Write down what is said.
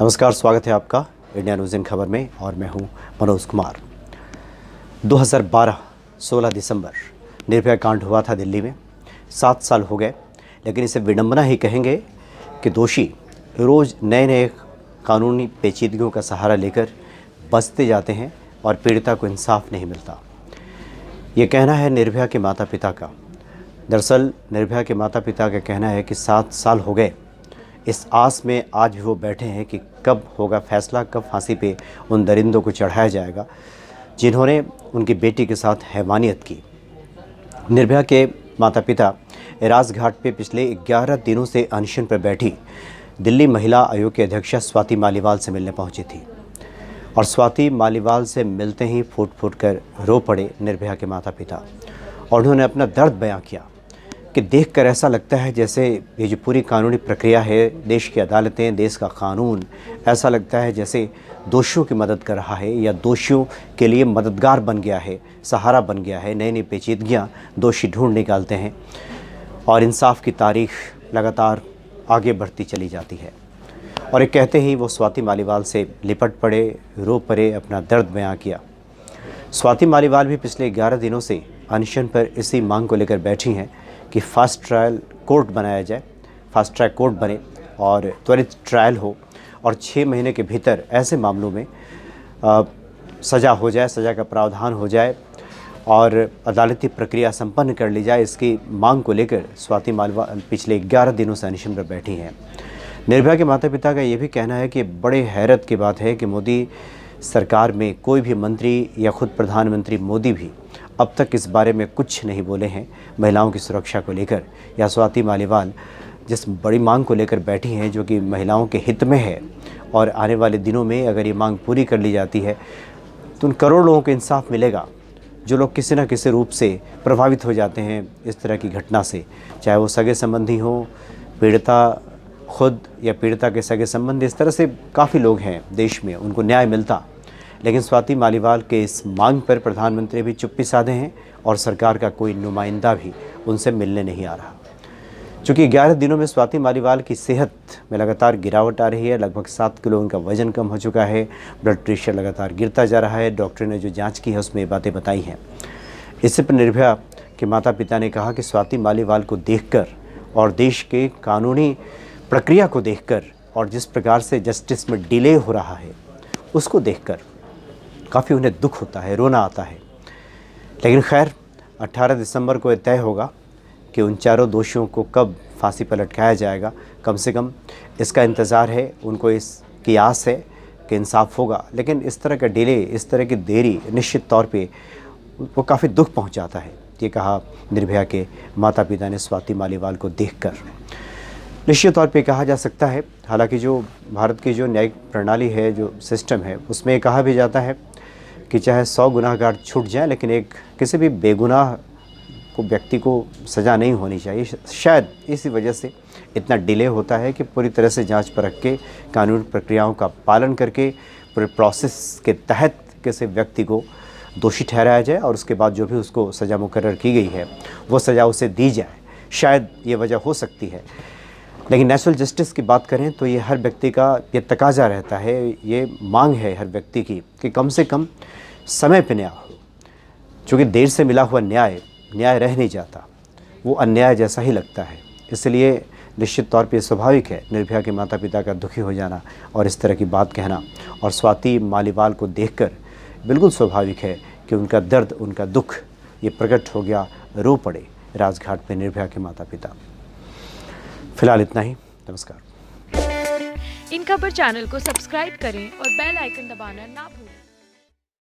नमस्कार, स्वागत है आपका इंडिया न्यूज़ इन खबर में और मैं हूं मनोज कुमार। 2012 16 दिसंबर निर्भया कांड हुआ था दिल्ली में। 7 साल हो गए, लेकिन इसे विडंबना ही कहेंगे कि दोषी रोज़ नए नए कानूनी पेचीदगियों का सहारा लेकर बचते जाते हैं और पीड़िता को इंसाफ नहीं मिलता। ये कहना है निर्भया के माता पिता का। दरअसल निर्भया के माता पिता का कहना है कि 7 साल हो गए, इस आस में आज भी वो बैठे हैं कि कब होगा फैसला, कब फांसी पे उन दरिंदों को चढ़ाया जाएगा जिन्होंने उनकी बेटी के साथ हैवानियत की। निर्भया के माता पिता राजघाट पे पिछले 11 दिनों से अनशन पर बैठी दिल्ली महिला आयोग की अध्यक्षा स्वाति मालीवाल से मिलने पहुंची थी और स्वाति मालीवाल से मिलते ही फूट फूट कर रो पड़े निर्भया के माता पिता और उन्होंने अपना दर्द बयां किया कि देखकर ऐसा लगता है जैसे ये जो पूरी कानूनी प्रक्रिया है, देश की अदालतें, देश का कानून, ऐसा लगता है जैसे दोषियों की मदद कर रहा है या दोषियों के लिए मददगार बन गया है, सहारा बन गया है। नई नई पेचीदगियाँ दोषी ढूंढ निकालते हैं और इंसाफ की तारीख लगातार आगे बढ़ती चली जाती है। और ये कहते ही वो स्वाति मालीवाल से लिपट पड़े, रो पड़े, अपना दर्द बयां किया। स्वाति मालीवाल भी पिछले 11 दिनों से अनशन पर इसी मांग को लेकर बैठी हैं कि फास्ट ट्रायल कोर्ट बनाया जाए, फास्ट ट्रैक कोर्ट बने और त्वरित ट्रायल हो और 6 महीने के भीतर ऐसे मामलों में सज़ा हो जाए, सज़ा का प्रावधान हो जाए और अदालती प्रक्रिया संपन्न कर ली जाए। इसकी मांग को लेकर स्वाति मालीवाल पिछले 11 दिनों से अनशन पर बैठी हैं। निर्भया के माता पिता का ये भी कहना है कि बड़े हैरत की बात है कि मोदी सरकार में कोई भी मंत्री या खुद प्रधानमंत्री मोदी भी अब तक इस बारे में कुछ नहीं बोले हैं, महिलाओं की सुरक्षा को लेकर या स्वाति मालीवाल जिस बड़ी मांग को लेकर बैठी हैं जो कि महिलाओं के हित में है और आने वाले दिनों में अगर ये मांग पूरी कर ली जाती है तो उन करोड़ों लोगों को इंसाफ मिलेगा जो लोग किसी न किसी रूप से प्रभावित हो जाते हैं इस तरह की घटना से, चाहे वो सगे संबंधी हों, पीड़िता खुद या पीड़िता के सगे संबंधी, इस तरह से काफ़ी लोग हैं देश में, उनको न्याय मिलता। लेकिन स्वाति मालीवाल के इस मांग पर प्रधानमंत्री भी चुप्पी साधे हैं और सरकार का कोई नुमाइंदा भी उनसे मिलने नहीं आ रहा। चूँकि 11 दिनों में स्वाति मालीवाल की सेहत में लगातार गिरावट आ रही है, लगभग 7 किलो उनका वजन कम हो चुका है, ब्लड प्रेशर लगातार गिरता जा रहा है। डॉक्टर ने जो जांच की है उसमें ये बातें बताई हैं। इससे पर निर्भया के माता पिता ने कहा कि स्वाति मालीवाल को देखकर और देश के कानूनी प्रक्रिया को देखकर और जिस प्रकार से जस्टिस में डिले हो रहा है उसको देखकर काफ़ी उन्हें दुख होता है, रोना आता है। लेकिन खैर 18 दिसंबर को तय होगा कि उन चारों दोषियों को कब फांसी पर लटकाया जाएगा। कम से कम इसका इंतज़ार है, उनको इसकी आस है कि इंसाफ होगा। लेकिन इस तरह का डिले, इस तरह की देरी निश्चित तौर पे वो काफ़ी दुख पहुंचाता है। ये कहा निर्भया के माता पिता ने स्वाति मालीवाल को देखकर। निश्चित तौर पे कहा जा सकता है, हालांकि जो भारत की जो न्यायिक प्रणाली है, जो सिस्टम है, उसमें कहा भी जाता है कि चाहे 100 गुनाहगार छूट जाए लेकिन एक किसी भी बेगुनाह को व्यक्ति को सज़ा नहीं होनी चाहिए। शायद इसी वजह से इतना डिले होता है कि पूरी तरह से जांच परख के कानूनी प्रक्रियाओं का पालन करके पूरे प्रोसेस के तहत किसी व्यक्ति को दोषी ठहराया जाए और उसके बाद जो भी उसको सज़ा मुकर्रर की गई है वो सज़ा उसे दी जाए। शायद ये वजह हो सकती है। लेकिन नेचुरल जस्टिस की बात करें तो ये हर व्यक्ति का ये तकाजा रहता है, ये मांग है हर व्यक्ति की कि कम से कम समय पे न्याय हो। चूँकि देर से मिला हुआ न्याय रह नहीं जाता, वो अन्याय जैसा ही लगता है। इसलिए निश्चित तौर पे स्वाभाविक है निर्भया के माता पिता का दुखी हो जाना और इस तरह की बात कहना। और स्वाति मालीवाल को देखकर बिल्कुल स्वाभाविक है कि उनका दर्द, उनका दुख ये प्रकट हो गया, रो पड़े राजघाट पे निर्भया के माता पिता। फिलहाल इतना ही, नमस्कार। इन खबर चैनल को सब्सक्राइब करें और बेल आइकन दबाना ना भूलें।